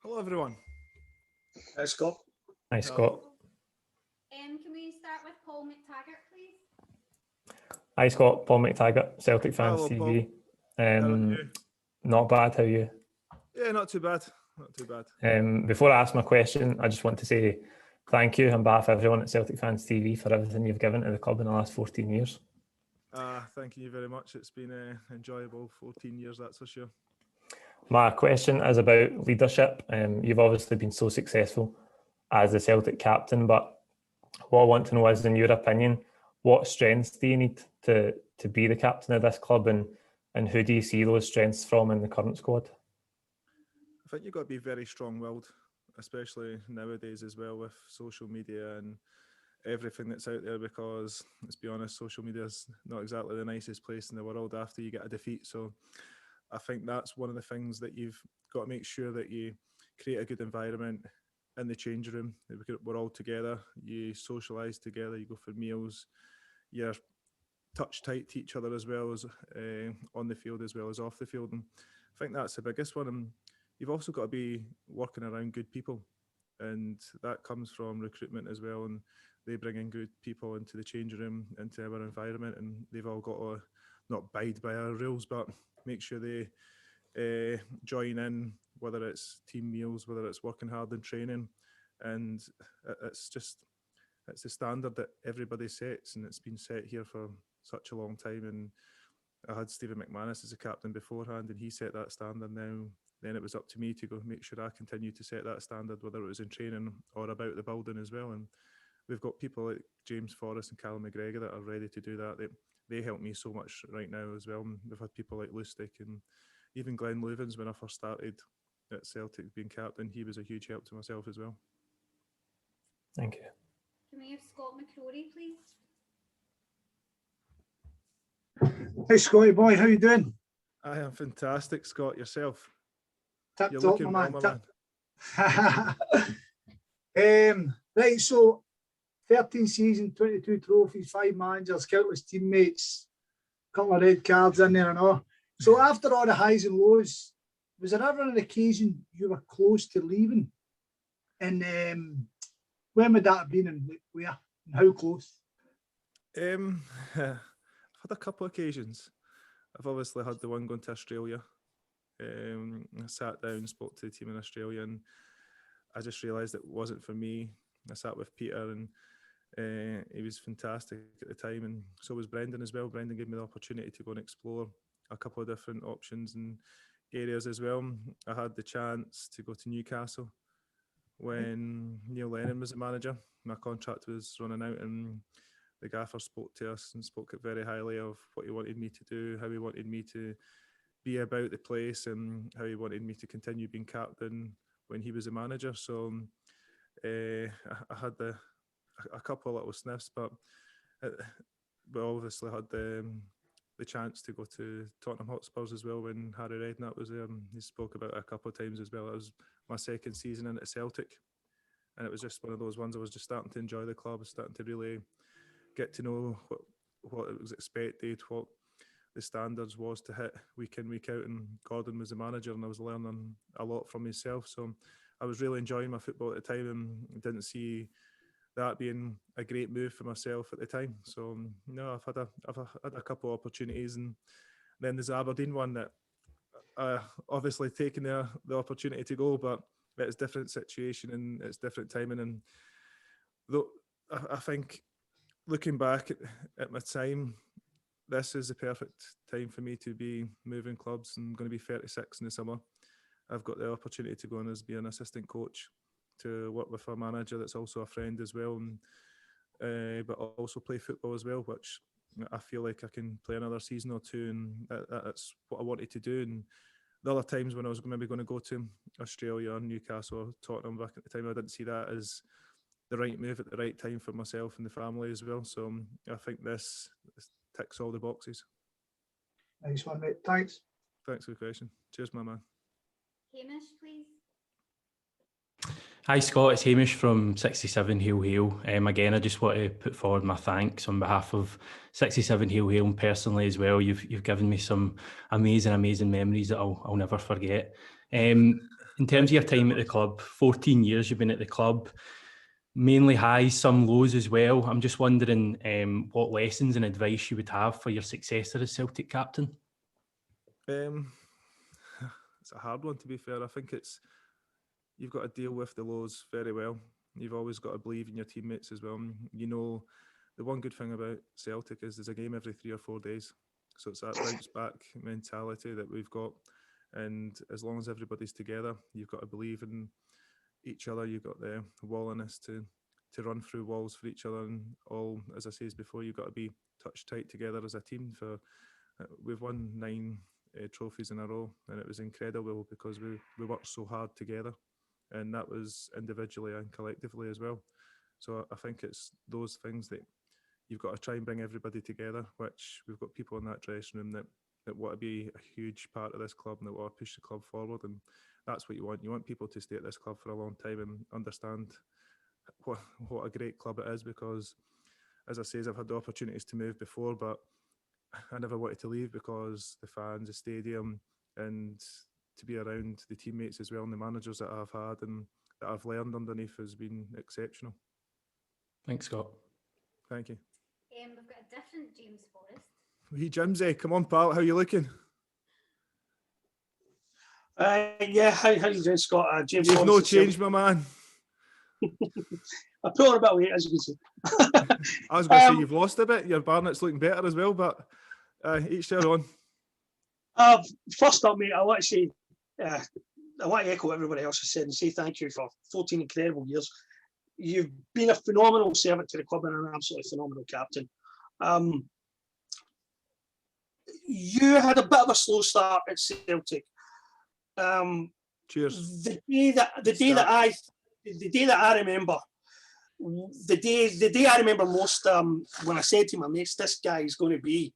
Hello, everyone. Hi, Scott. Hi, Scott. Can we start with Paul McTaggart, please? Hi, Scott. Paul McTaggart, Celtic Fans Hello, TV. Paul. How are you? Not bad. How are you? Yeah, not too bad. Not too bad. Before I ask my question, I just want to say thank you on behalf of everyone at Celtic Fans TV for everything you've given to the club in the last 14 years. Thank you very much. It's been an enjoyable 14 years, that's for sure. My question is about leadership. You've obviously been so successful as the Celtic captain, but what I want to know is, in your opinion, what strengths do you need to be the captain of this club, and who do you see those strengths from in the current squad? I think you've got to be very strong-willed, especially nowadays as well with social media and everything that's out there, because let's be honest, social media is not exactly the nicest place in the world after you get a defeat. So I think that's one of the things that you've got to make sure that you create a good environment in the change room. We're all together, you socialise together, you go for meals, you're touch tight to each other as well as on the field as well as off the field. And I think that's the biggest one. And you've also got to be working around good people, and that comes from recruitment as well. And they bring in good people into the change room, into our environment, and they've all got to not abide by our rules, but make sure they join in, whether it's team meals, whether it's working hard in training. And it's the standard that everybody sets, and it's been set here for such a long time. And I had Stephen McManus as a captain beforehand, and he set that standard. Now then it was up to me to go make sure I continue to set that standard, whether it was in training or about the building as well. And we've got people like James Forrest and Callum McGregor that are ready to do that. They help me so much right now as well. And we've had people like Lustig and even Glenn Loovens when I first started at Celtic being captain. He was a huge help to myself as well. Thank you. Can we have Scott McCrory, please? Hey, Scotty boy, how you doing? I am fantastic, Scott. Yourself? Tip You're top, looking my well, man. Right, so 13 seasons, 22 trophies, 5 managers, countless teammates, couple of red cards in there and all. So after all the highs and lows, was there ever an occasion you were close to leaving? And when would that have been, and where and how close? I've had a couple of occasions. I've obviously had the one going to Australia. I sat down, spoke to the team in Australia, and I just realised it wasn't for me. I sat with Peter, and he was fantastic at the time, and so was Brendan as well. Brendan gave me the opportunity to go and explore a couple of different options and areas as well. I had the chance to go to Newcastle when Neil Lennon was the manager. My contract was running out, and the gaffer spoke to us and spoke very highly of what he wanted me to do, how he wanted me to be about the place, and how he wanted me to continue being captain when he was a manager. So I had a couple of little sniffs, but we obviously had the chance to go to Tottenham Hotspurs as well when Harry Redknapp was there. He spoke about it a couple of times as well. It was my second season in at Celtic, and it was just one of those ones I was just starting to enjoy the club, starting to really get to know what it was expected, what the standards was to hit week in, week out. And Gordon was the manager, and I was learning a lot from himself. So I was really enjoying my football at the time, and didn't see that being a great move for myself at the time. So no, I've had a couple of opportunities, and then there's the Aberdeen one that obviously taking the opportunity to go, but it's a different situation and it's different timing. And though I think looking back at my time, this is the perfect time for me to be moving clubs. I'm going to be 36 in the summer. I've got the opportunity to go and be an assistant coach, to work with a manager that's also a friend as well, and but also play football as well, which I feel like I can play another season or two, and that's what I wanted to do. And the other times when I was maybe going to go to Australia or Newcastle or Tottenham back at the time, I didn't see that as the right move at the right time for myself and the family as well. So I think this ticks all the boxes. Nice one, mate. Thanks. Thanks for the question. Cheers, my man. Hamish, please. Hi Scott, it's Hamish from 67 Hail Hail. Again, I just want to put forward my thanks on behalf of 67 Hail Hail and personally as well. You've given me some amazing memories that I'll never forget. In terms of your time at the club, 14 years you've been at the club, mainly highs, some lows as well. I'm just wondering what lessons and advice you would have for your successor as Celtic captain? It's a hard one, to be fair. I think you've got to deal with the lows very well. You've always got to believe in your teammates as well. You know, the one good thing about Celtic is there's a game every 3 or 4 days. So it's that bounce back mentality that we've got. And as long as everybody's together, you've got to believe in each other. You've got the willingness to run through walls for each other. And all, as I said before, you've got to be touch tight together as a team. We've won 9 trophies in a row, and it was incredible because we worked so hard together, and that was individually and collectively as well. So I think it's those things that you've got to try and bring everybody together, which we've got people in that dressing room that want to be a huge part of this club and that want to push the club forward, and that's what you want. You want people to stay at this club for a long time and understand what a great club it is, because as I say, I've had the opportunities to move before, but I never wanted to leave because the fans, the stadium, and to be around the teammates as well and the managers that I've had and that I've learned underneath has been exceptional. Thanks, Scott. Thank you. We've got a different James Forrest. Hey, Jimsy, come on, pal. How you looking? Yeah, how you doing, Scott? James You've Forrest no at change, Celtic. my man. I put on a bit of weight, as you can see. I was going to say you've lost a bit. Your Barnett's looking better as well, but each their own. First up, mate, I want to say, I want to echo what everybody else has said and say thank you for 14 incredible years. You've been a phenomenal servant to the club and an absolutely phenomenal captain. You had a bit of a slow start at Celtic. Cheers. The day that I remember, the day I remember most, when I said to my mates, this guy is going to be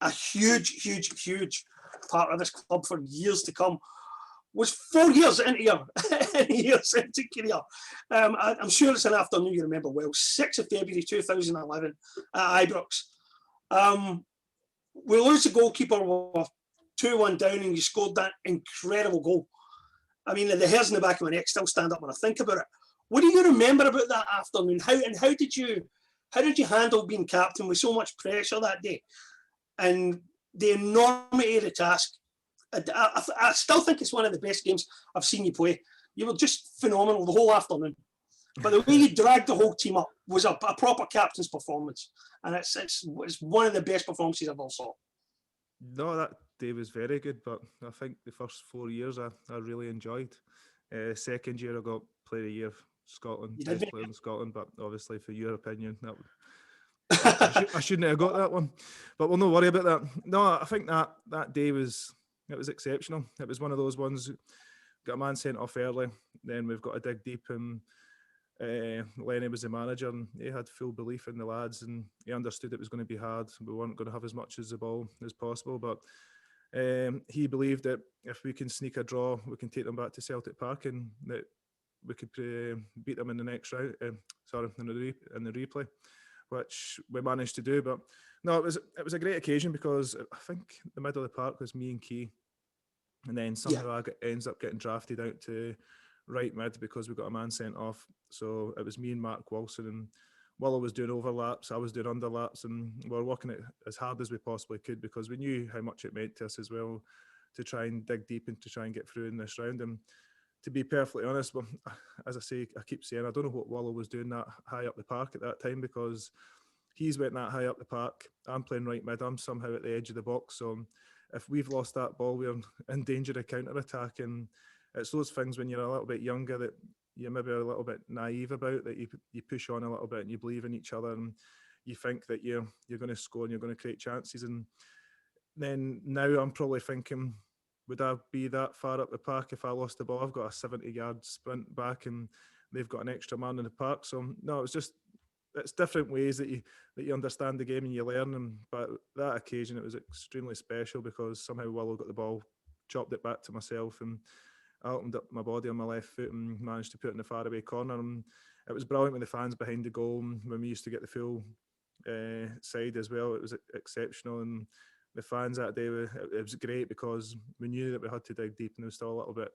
a huge part of this club for years to come, was 4 years into your Celtic career. I'm sure it's an afternoon you remember well. 6th of February 2011 at Ibrox. We lose the goalkeeper with 2-1 down, and you scored that incredible goal. I mean, the hairs in the back of my neck still stand up when I think about it. What do you remember about that afternoon? How did you handle being captain with so much pressure that day, and the enormity of the task? I still think it's one of the best games I've seen you play. You were just phenomenal the whole afternoon. But the way you dragged the whole team up was a proper captain's performance, and it's one of the best performances I've ever saw. No, that day was very good, but I think the first 4 years I really enjoyed. Second year I got Player of the Year, Scotland, best player in Scotland, but obviously for your opinion, I shouldn't have got that one. But we'll not worry about that. No, I think that day was exceptional. It was one of those ones. Got a man sent off early, then we've got to dig deep, and Lenny was the manager, and he had full belief in the lads, and he understood it was going to be hard. We weren't going to have as much as the ball as possible, but he believed that if we can sneak a draw, we can take them back to Celtic Park, and that we could beat them in the next round. In the replay, which we managed to do. But no, it was a great occasion because I think the middle of the park was me and Key, and then somehow ends up getting drafted out to right mid because we got a man sent off. So it was me and Mark Wilson, and Willow was doing overlaps, I was doing underlaps, and we were working it as hard as we possibly could because we knew how much it meant to us as well to try and dig deep and to try and get through in this round. And to be perfectly honest, well, as I say, I keep saying, I don't know what Willow was doing that high up the park at that time, because he's went that high up the park. I'm playing right mid, I'm somehow at the edge of the box. So if we've lost that ball, we're in danger of counter-attack. And it's those things when you're a little bit younger that you're maybe a little bit naive about, that you push on a little bit and you believe in each other and you think that you're going to score and you're going to create chances. And then now I'm probably thinking, would I be that far up the park if I lost the ball? I've got a 70-yard sprint back and they've got an extra man in the park. So no, it's different ways that you understand the game and you learn. But that occasion, it was extremely special because somehow Willow got the ball, chopped it back to myself, and I opened up my body on my left foot and managed to put it in the faraway corner. And it was brilliant with the fans behind the goal. And when we used to get the full side as well, it was exceptional. And the fans that day, it was great because we knew that we had to dig deep, and there was still a little bit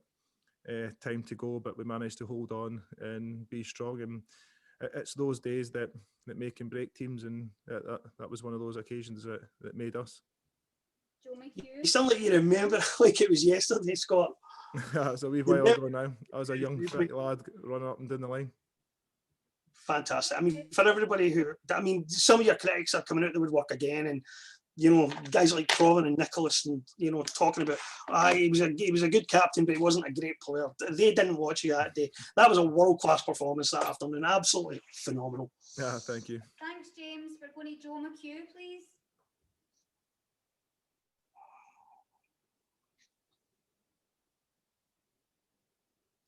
time to go, but we managed to hold on and be strong. And it's those days that make and break teams, and that was one of those occasions that made us. Joe McHugh. You sound like you remember like it was yesterday, Scott. It's a wee while ago now. I was a young fit lad running up and down the line. Fantastic. I mean, for everybody some of your critics are coming out the woodwork again, and guys like Provan and Nicholas, and talking about he was a good captain, but he wasn't a great player. They didn't watch you that day. That was a world-class performance that afternoon. Absolutely phenomenal. Yeah, thank you. Thanks, James. We're going to Joe McHugh, please.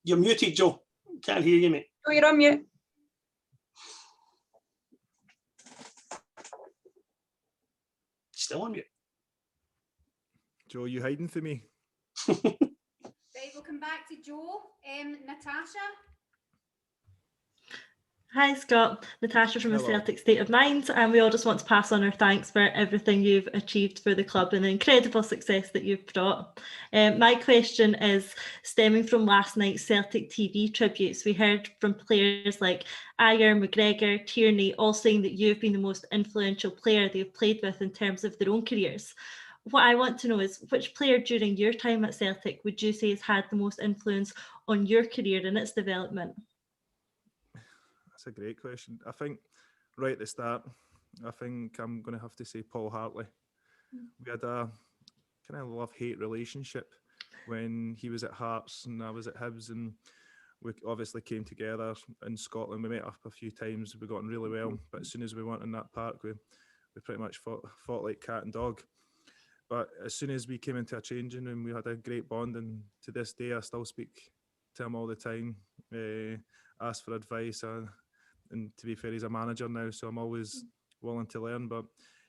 You're muted, Joe. Can't hear you, mate. Oh, you're on mute. Still on mute. Joe, you hiding for me? Right, we'll come back to Joe. Natasha. Hi Scott, Natasha from the Hello. Celtic State of Mind, and we all just want to pass on our thanks for everything you've achieved for the club and the incredible success that you've brought. My question is stemming from last night's Celtic TV tributes. We heard from players like Ayer, McGregor, Tierney, all saying that you've been the most influential player they've played with in terms of their own careers. What I want to know is, which player during your time at Celtic would you say has had the most influence on your career and its development? That's a great question. I think right at the start, I think I'm going to have to say Paul Hartley. We had a kind of love-hate relationship when he was at Hearts and I was at Hibs, and we obviously came together in Scotland. We met up a few times. We got on really well, but as soon as we went in that park, we pretty much fought like cat and dog. But as soon as we came into a changing room, we had a great bond, and to this day, I still speak to him all the time, ask for advice. And to be fair, he's a manager now, so I'm always willing to learn. But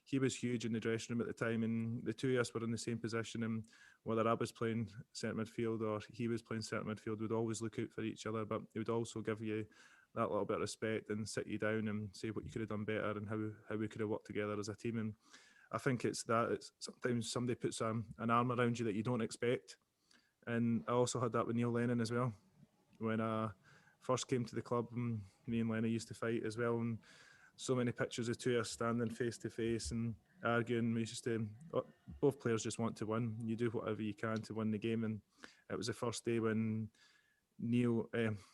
he was huge in the dressing room at the time, and the two of us were in the same position. And whether I was playing centre midfield or he was playing centre midfield, we'd always look out for each other. But he would also give you that little bit of respect and sit you down and say what you could have done better and how we could have worked together as a team. And I think it's sometimes somebody puts an arm around you that you don't expect. And I also had that with Neil Lennon as well. When I first came to the club, me and Lennon used to fight as well, and so many pictures of two of us standing face to face and arguing. We used to, both players just want to win. You do whatever you can to win the game, and it was the first day when Neil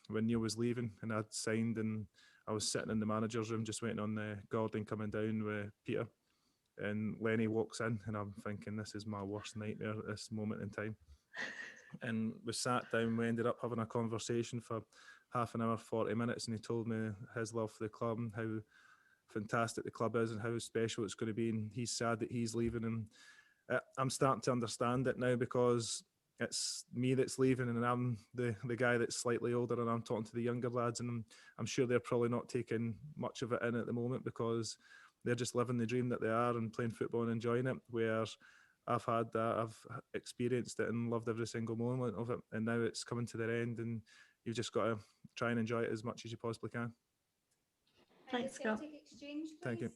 was leaving and I'd signed, and I was sitting in the manager's room just waiting on Gordon coming down with Peter, and Lenny walks in, and I'm thinking, this is my worst nightmare at this moment in time. And we sat down, we ended up having a conversation for half an hour, 40 minutes, and he told me his love for the club and how fantastic the club is and how special it's going to be, and he's sad that he's leaving. And I'm starting to understand it now, because it's me that's leaving, and I'm the guy that's slightly older, and I'm talking to the younger lads, and I'm sure they're probably not taking much of it in at the moment, because they're just living the dream that they are and playing football and enjoying it, where I've had that, I've experienced it and loved every single moment of it, and now it's coming to their end, and you've just got to try and enjoy it as much as you possibly can. Thanks, Scott. Celtic Exchange, please. Thank you.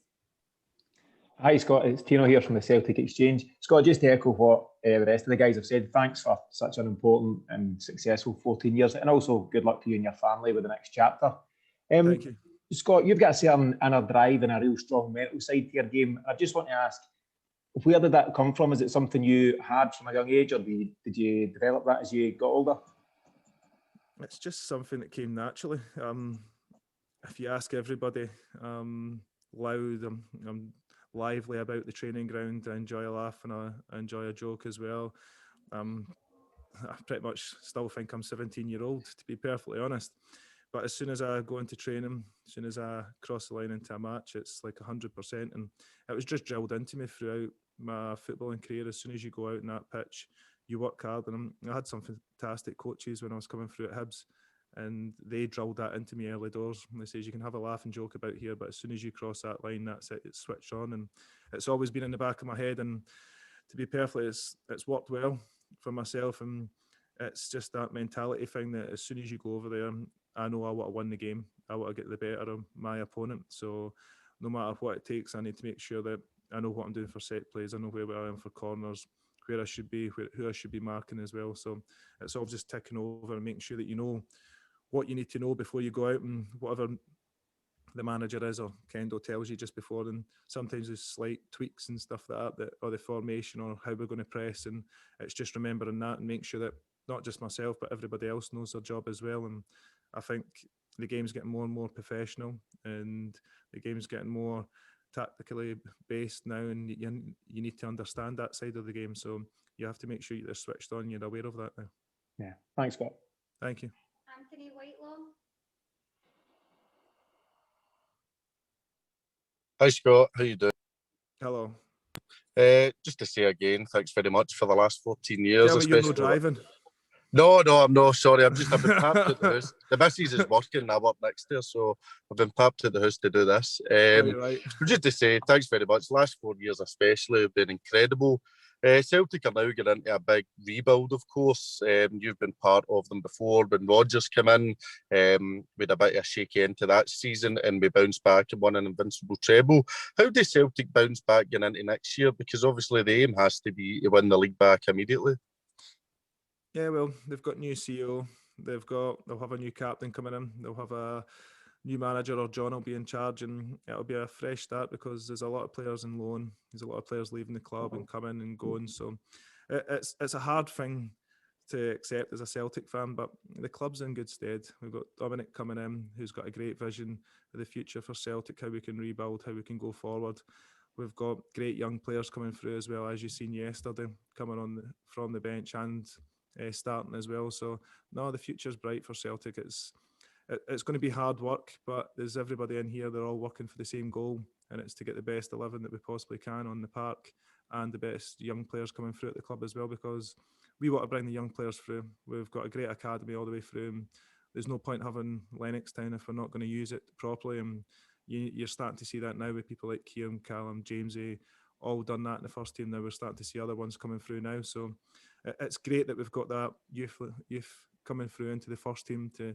Hi Scott, it's Tino here from the Celtic Exchange. Scott, just to echo what the rest of the guys have said, thanks for such an important and successful 14 years, and also good luck to you and your family with the next chapter. Thank you. Scott, you've got a certain inner drive and a real strong mental side to your game. I just want to ask, where did that come from? Is it something you had from a young age, or did you develop that as you got older? It's just something that came naturally. If you ask everybody, I'm lively about the training ground. I enjoy a laugh and I enjoy a joke as well. I pretty much still think I'm 17-year-old, to be perfectly honest. But as soon as I go into training, as soon as I cross the line into a match, it's like 100%. And it was just drilled into me throughout my footballing career. As soon as you go out in that pitch, you work hard. And I had some fantastic coaches when I was coming through at Hibs, and they drilled that into me early doors. And they says, you can have a laugh and joke about here, but as soon as you cross that line, that's it, it's switched on. And it's always been in the back of my head. And to be perfectly, it's worked well for myself. And it's just that mentality thing that as soon as you go over there, I know I want to win the game. I want to get the better of my opponent. So no matter what it takes, I need to make sure that I know what I'm doing for set plays. I know where I am for corners, where I should be, who I should be marking as well. So it's all just ticking over and making sure that you know what you need to know before you go out, and whatever the manager is or Kendo tells you just before. And sometimes there's slight tweaks and stuff like that, or the formation or how we're going to press, and it's just remembering that and make sure that not just myself but everybody else knows their job as well. And I think the game's getting more and more professional, and the game's getting more tactically based now, and you need to understand that side of the game. So you have to make sure you're switched on, you're aware of that now. Yeah, thanks, Scott. Thank you. Anthony Whitelaw. Hi Scott, how you doing? Hello. Just to say again, thanks very much for the last 14 years. Tell me you're not driving. No, I'm not. Sorry, I've been papped at the house. The missus is working, I work next to her, so I've been papped at the house to do this. Right. Just to say, thanks very much. Last 4 years especially have been incredible. Celtic are now getting into a big rebuild, of course. You've been part of them before. When Rodgers came in, we had a bit of a shaky end to that season, and we bounced back and won an invincible treble. How does Celtic bounce back getting into next year? Because obviously the aim has to be to win the league back immediately. Yeah, well, they've got new CEO. They'll have a new captain coming in. They'll have a new manager, or John will be in charge, and it'll be a fresh start because there's a lot of players in loan. There's a lot of players leaving the club and coming and going. So it's a hard thing to accept as a Celtic fan, but the club's in good stead. We've got Dominic coming in, who's got a great vision of the future for Celtic, how we can rebuild, how we can go forward. We've got great young players coming through as well, as you've seen yesterday, coming from the bench and starting as well. So no, the future's bright for Celtic. It's going to be hard work, but there's everybody in here. They're all working for the same goal, and it's to get the best 11 that we possibly can on the park, and the best young players coming through at the club as well, because we want to bring the young players through. We've got a great academy all the way through, and there's no point having Lennoxtown if we're not going to use it properly. And you're starting to see that now with people like Kieran, Callum, Jamesy, all done that in the first team. Now we're starting to see other ones coming through now. So it's great that we've got that youth coming through into the first team to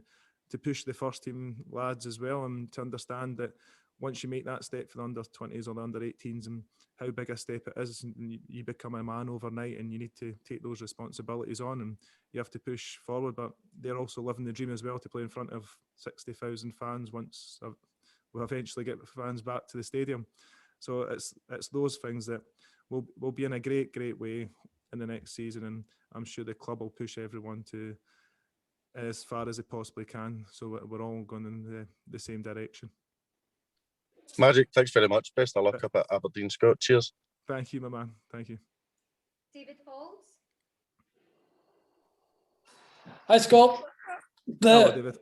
push the first team lads as well, and to understand that once you make that step for the under 20s or the under 18s, and how big a step it is, you become a man overnight, and you need to take those responsibilities on, and you have to push forward. But they're also living the dream as well, to play in front of 60,000 fans once we'll eventually get fans back to the stadium. So it's those things that will be in a great way in the next season, and I'm sure the club will push everyone to as far as it possibly can, so we're all going in the same direction. Magic, thanks very much. Best of luck up at Aberdeen, Scott. Cheers. Thank you, my man. Thank you. David Falls. Hi, Scott. Hello, David.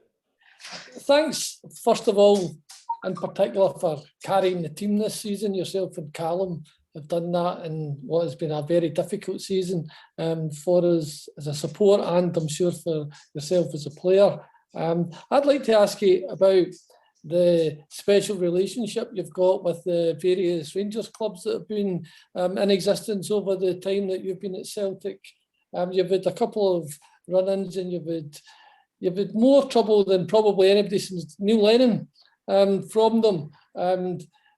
Thanks, first of all, in particular, for carrying the team this season. Yourself and Callum have done that in what has been a very difficult season for us as a support, and I'm sure for yourself as a player. I'd like to ask you about the special relationship you've got with the various Rangers clubs that have been in existence over the time that you've been at Celtic. You've had a couple of run-ins, and you've had more trouble than probably anybody since Neil Lennon from them.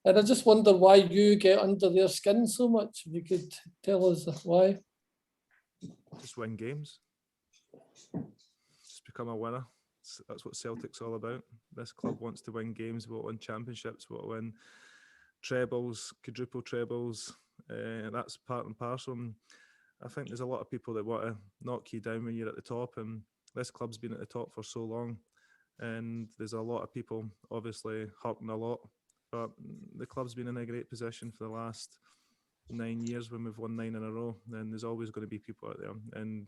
And I just wonder why you get under their skin so much. If you could tell us why. Just win games. Just become a winner. That's what Celtic's all about. This club wants to win games. We want to win championships. We want to win trebles, quadruple trebles. That's part and parcel. And I think there's a lot of people that want to knock you down when you're at the top. And this club's been at the top for so long. And there's a lot of people obviously hurting a lot. But the club's been in a great position for the last 9 years when we've won 9 in a row. And there's always going to be people out there. And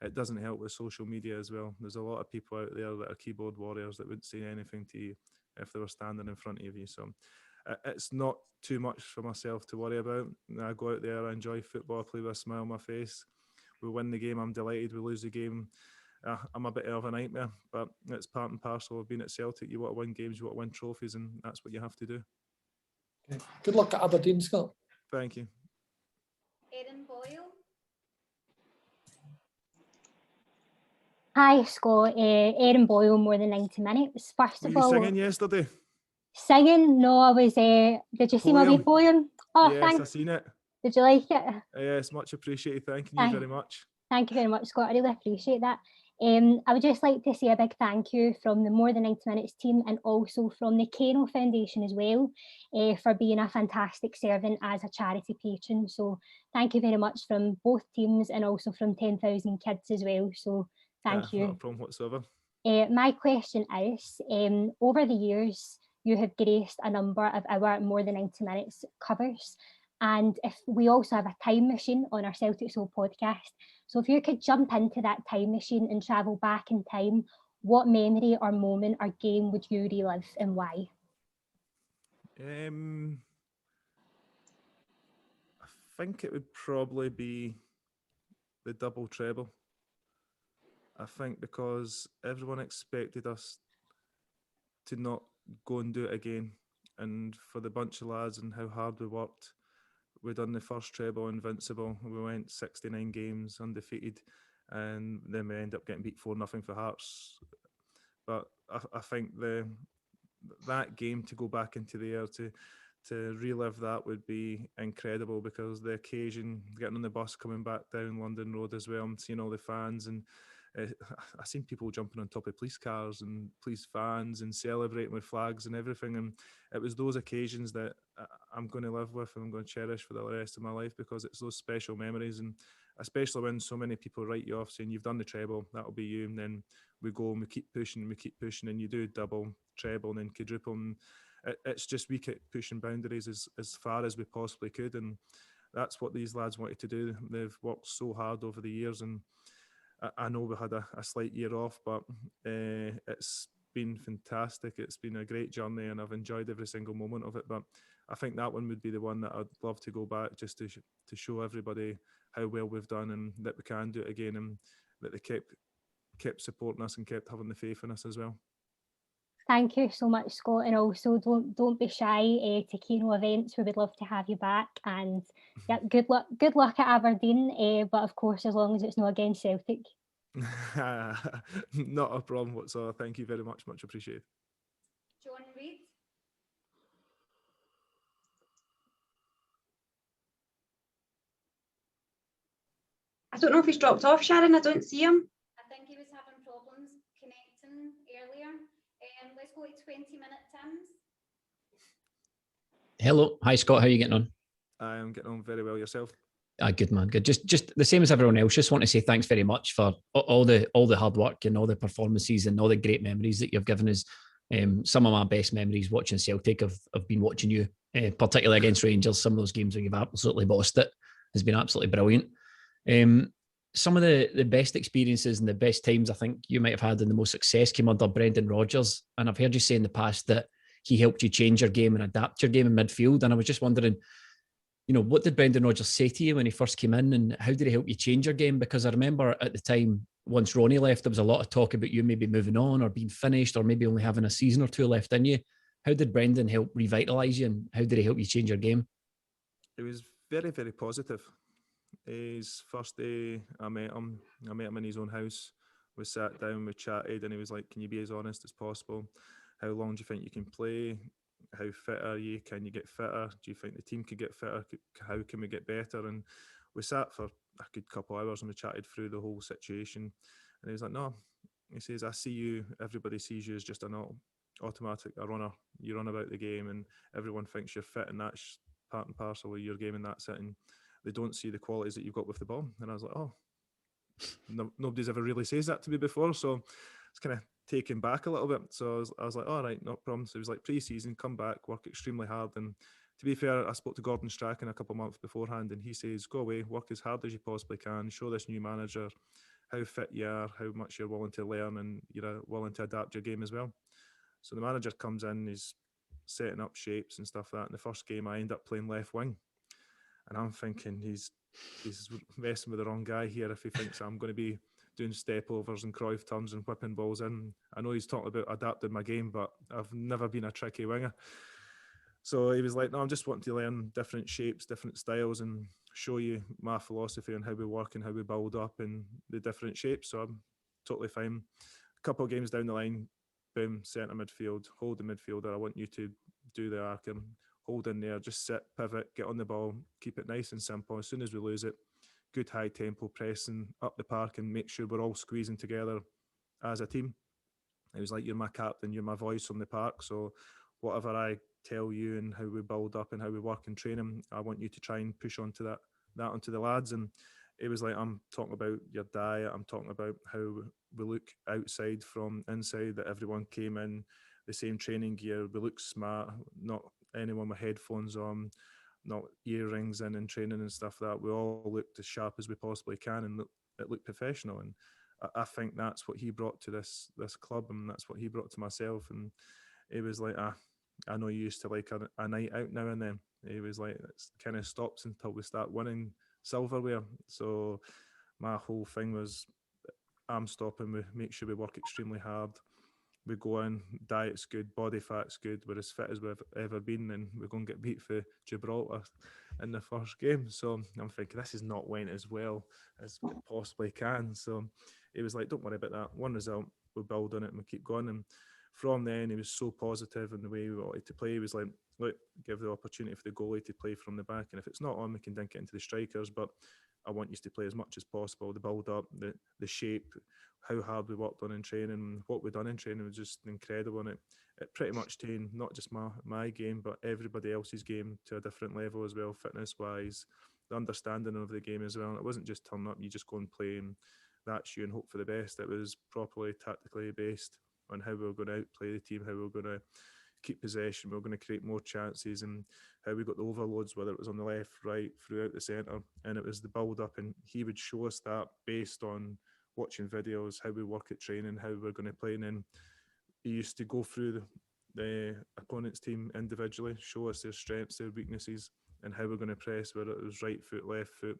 it doesn't help with social media as well. There's a lot of people out there that are keyboard warriors that wouldn't say anything to you if they were standing in front of you. So it's not too much for myself to worry about. I go out there, I enjoy football, I play with a smile on my face. We win the game, I'm delighted. We lose the game, I'm a bit of a nightmare. But it's part and parcel of being at Celtic. You want to win games, you want to win trophies, and that's what you have to do. Okay. Good luck at Aberdeen, Scott. Thank you. Erin Boyle. Hi, Scott. Erin Boyle, More Than 90 Minutes. First of all, Were you singing yesterday? Singing? No, I was. Did you see my wee poem? Oh, yes, thanks. I seen it. Did you like it? Yes, much appreciated. Thank you Thank- very much. Thank you very much, Scott. I really appreciate that. I would just like to say a big thank you from the More Than 90 Minutes team and also from the Kano Foundation as well for being a fantastic servant as a charity patron. So thank you very much from both teams and also from 10,000 kids as well. So thank you. Not a problem whatsoever. My question is, over the years, you have graced a number of our More Than 90 Minutes covers. And if we also have a time machine on our Celtic Soul podcast. So if you could jump into that time machine and travel back in time, what memory or moment or game would you relive and why? I think it would probably be the double treble. I think because everyone expected us to not go and do it again. And for the bunch of lads and how hard we worked, we done the first treble invincible. We went 69 games undefeated, and then we end up getting beat 4-0 for Hearts. But I think that game, to go back into the air to relive that would be incredible, because the occasion, getting on the bus coming back down London Road as well, and seeing all the fans, and I seen people jumping on top of police cars and police vans and celebrating with flags and everything, and it was those occasions that I'm going to live with and I'm going to cherish for the rest of my life, because it's those special memories, and especially when so many people write you off saying you've done the treble, that'll be you, and then we go and we keep pushing and you do double, treble and then quadruple, and it's just we kept pushing boundaries as far as we possibly could, and that's what these lads wanted to do. They've worked so hard over the years, and I know we had a slight year off, but it's been fantastic. It's been a great journey and I've enjoyed every single moment of it, but I think that one would be the one that I'd love to go back, just to show everybody how well we've done and that we can do it again, and that they kept supporting us and kept having the faith in us as well. Thank you so much, Scott, and also don't be shy to Kano events. We would love to have you back, and yeah, good luck at Aberdeen, but of course as long as it's not against Celtic. Not a problem whatsoever. Thank you very much appreciated. John Reid. I don't know if he's dropped off, Sharon. I don't see him. I think he was having problems connecting earlier. Let's go to 20-minute Tims. Hello. Hi, Scott. How are you getting on? I am getting on very well. Yourself? Good, man. Good. Just the same as everyone else. Just want to say thanks very much for all the hard work and all the performances and all the great memories that you've given us. Some of my best memories watching Celtic have been watching you, particularly against Rangers. Some of those games where you've absolutely bossed it has been absolutely brilliant. Some of the best experiences and the best times I think you might have had and the most success came under Brendan Rodgers. And I've heard you say in the past that he helped you change your game and adapt your game in midfield. And I was just wondering, what did Brendan Rodgers say to you when he first came in, and how did he help you change your game? Because I remember at the time, once Ronnie left, there was a lot of talk about you maybe moving on or being finished or maybe only having a season or two left in you. How did Brendan help revitalise you, and how did he help you change your game? It was very, very positive. His first day I met him in his own house. We sat down, we chatted, and he was like, can you be as honest as possible? How long do you think you can play? How fit are you? Can you get fitter? Do you think the team could get fitter? How can we get better? And we sat for a good couple of hours and we chatted through the whole situation. And he was like, no, he says, I see you, everybody sees you as just an automatic runner. You run about the game and everyone thinks you're fit, and that's part and parcel of your game in that setting. They don't see the qualities that you've got with the ball. And I was like, oh, nobody's ever really says that to me before. So it's kind of taken back a little bit. So I was like, all right, no problem. So it was like pre-season, come back, work extremely hard. And to be fair, I spoke to Gordon Strachan a couple of months beforehand, and he says, go away, work as hard as you possibly can, show this new manager how fit you are, how much you're willing to learn, and you're willing to adapt your game as well. So the manager comes in, he's setting up shapes and stuff like that. In the first game, I end up playing left wing. And I'm thinking he's messing with the wrong guy here if he thinks I'm going to be doing step overs and Cruyff turns and whipping balls in. I know he's talking about adapting my game, but I've never been a tricky winger. So he was like, no, I'm just wanting to learn different shapes, different styles, and show you my philosophy on how we work and how we build up and the different shapes. So I'm totally fine. A couple of games down the line, boom, centre midfield, hold the midfielder. I want you to do the arc and hold in there, just sit, pivot, get on the ball, keep it nice and simple. As soon as we lose it, good high tempo pressing up the park and make sure we're all squeezing together as a team. It was like, you're my captain, you're my voice on the park. So whatever I tell you and how we build up and how we work in training, I want you to try and push onto that onto the lads. And it was like, I'm talking about your diet, I'm talking about how we look outside from inside, that everyone came in the same training gear, we look smart, not anyone with headphones on, not earrings in training and stuff like that. We all looked as sharp as we possibly can, and it looked professional. And I think that's what he brought to this club, and that's what he brought to myself. And it was like, I know you used to like a night out now and then. It was like, it kind of stops until we start winning silverware. So my whole thing was, I'm stopping. We make sure we work extremely hard. We go in, diet's good, body fat's good, we're as fit as we've ever been, and we're going to get beat for Gibraltar in the first game. So I'm thinking, this has not went as well as it possibly can. So it was like, don't worry about that. One result, we'll build on it and we keep going. And from then, he was so positive in the way we wanted to play. He was like, look, give the opportunity for the goalie to play from the back, and if it's not on, we can dink it into the strikers, but I want you to play as much as possible. The build up, the shape, how hard we worked on in training, what we done in training was just incredible. And it pretty much taken not just my game, but everybody else's game to a different level as well, fitness wise, the understanding of the game as well. And it wasn't just turn up, you just go and play and that's you and hope for the best. It was properly tactically based on how we were going to outplay the team, how we were going to keep possession, we were going to create more chances, and how we got the overloads, whether it was on the left, right, throughout the centre. And it was the build up, and he would show us that based on watching videos, how we work at training, how we're going to play. And then he used to go through the opponent's team individually, show us their strengths, their weaknesses, and how we're going to press, whether it was right foot, left foot.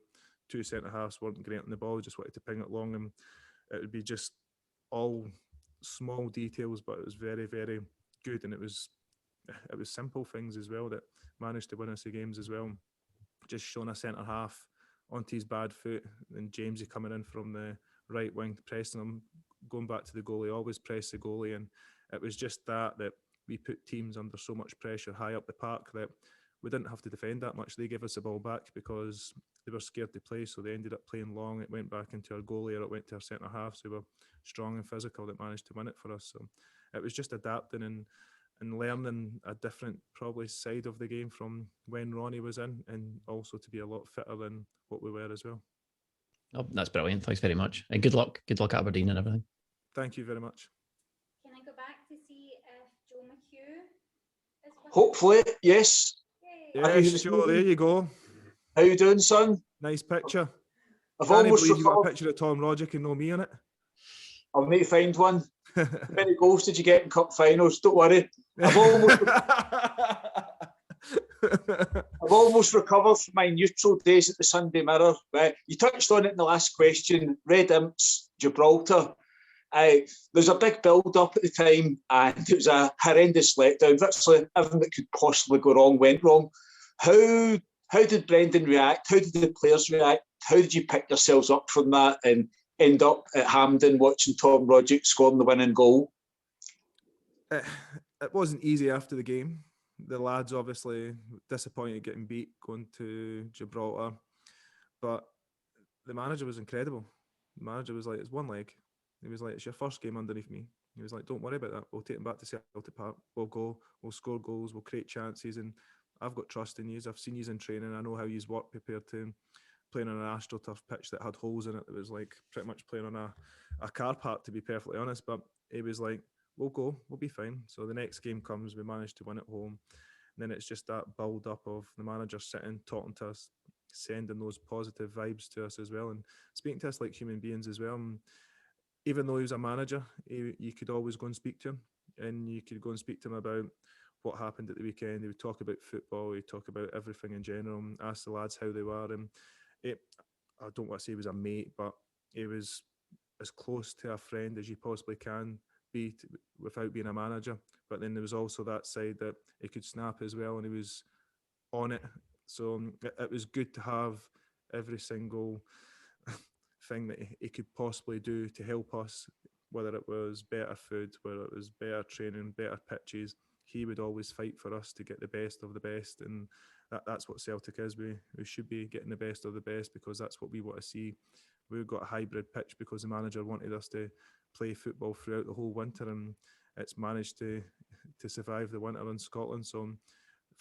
Two centre halves weren't great on the ball, just wanted to ping it long, and it would be just all small details, but it was very, very good. And it was simple things as well that managed to win us the games as well. Just showing a centre half onto his bad foot, and Jamesy coming in from the right wing, pressing him, going back to the goalie, always press the goalie. And it was just that we put teams under so much pressure high up the park that we didn't have to defend that much. They gave us the ball back because they were scared to play, so they ended up playing long. It went back into our goalie, or it went to our centre halves who were strong and physical, that managed to win it for us. So it was just adapting and learning a different probably side of the game from when Ronnie was in, and also to be a lot fitter than what we were as well. Oh, that's brilliant. Thanks very much. And good luck. Good luck at Aberdeen and everything. Thank you very much. Can I go back to see if Joe McHugh is with Hopefully, yes. Yes, Joe, there you go. How you doing, son? Nice picture. I've Can't almost believe you got a recovered. picture of Tom Rodgick and no me on it. I'll need to find one. How many goals did you get in cup finals? Don't worry. I've almost recovered from my neutral days at the Sunday Mirror. You touched on it in the last question. Red Imps, Gibraltar. There's a big build-up at the time, and it was a horrendous letdown. Virtually everything that could possibly go wrong went wrong. How did Brendan react? How did the players react? How did you pick yourselves up from that and end up at Hampden watching Tom Rodgick scoring the winning goal? It wasn't easy after the game. The lads obviously disappointed getting beat going to Gibraltar, but the manager was incredible. The manager was like, it's one leg. He was like, it's your first game underneath me. He was like, don't worry about that. We'll take them back to Celtic Park. We'll go, we'll score goals, we'll create chances, and I've got trust in you. I've seen you in training. I know how you work prepared to playing on an AstroTurf pitch that had holes in it. It was like pretty much playing on a car park, to be perfectly honest. But it was like, we'll go, we'll be fine. So the next game comes, we managed to win at home. And then it's just that build up of the manager sitting, talking to us, sending those positive vibes to us as well, and speaking to us like human beings as well. And even though he was a manager, you could always go and speak to him, and you could go and speak to him about what happened at the weekend. He would talk about football, he'd talk about everything in general, and ask the lads how they were. And I don't want to say he was a mate, but he was as close to a friend as you possibly can be without being a manager. But then there was also that side that he could snap as well, and he was on it. So it was good to have every single thing that he could possibly do to help us, whether it was better food, whether it was better training, better pitches. he would always fight for us to get the best of the best, and that's what Celtic is. We should be getting the best of the best because that's what we want to see. We've got a hybrid pitch because the manager wanted us to play football throughout the whole winter, and it's managed to survive the winter in Scotland. So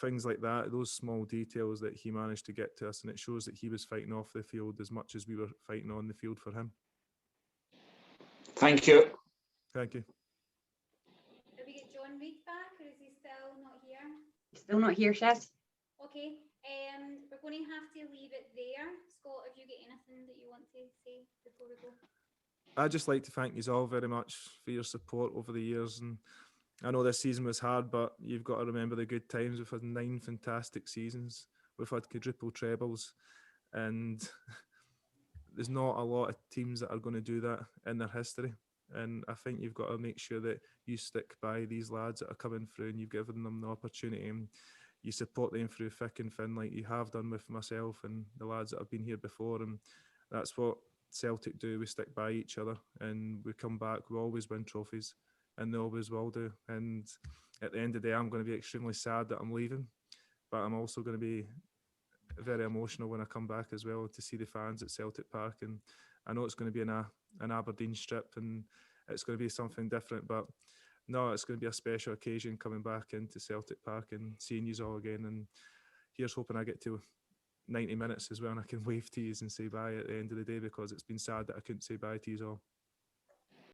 things like that, those small details that he managed to get to us, and it shows that he was fighting off the field as much as we were fighting on the field for him. Thank you. Thank you. Did we get John Reid back, or is he still not here? Still not here, Shiz. Okay, we're going to have to leave it there. Scott, have you got anything that you want to say before we go? I'd just like to thank you all very much for your support over the years. And I know this season was hard, but you've got to remember the good times. We've had 9 fantastic seasons. We've had quadruple trebles. And there's not a lot of teams that are going to do that in their history. And I think you've got to make sure that you stick by these lads that are coming through, and you've given them the opportunity, and you support them through thick and thin like you have done with myself and the lads that have been here before. And that's what Celtic do. We stick by each other and we come back. We always win trophies, and they always will do. And at the end of the day, I'm going to be extremely sad that I'm leaving, but I'm also going to be very emotional when I come back as well to see the fans at Celtic Park. And I know it's going to be an Aberdeen strip, and it's going to be something different, but no, it's going to be a special occasion coming back into Celtic Park and seeing you all again. And here's hoping I get to 90 minutes as well, and I can wave to you and say bye at the end of the day, because it's been sad that I couldn't say bye to you all.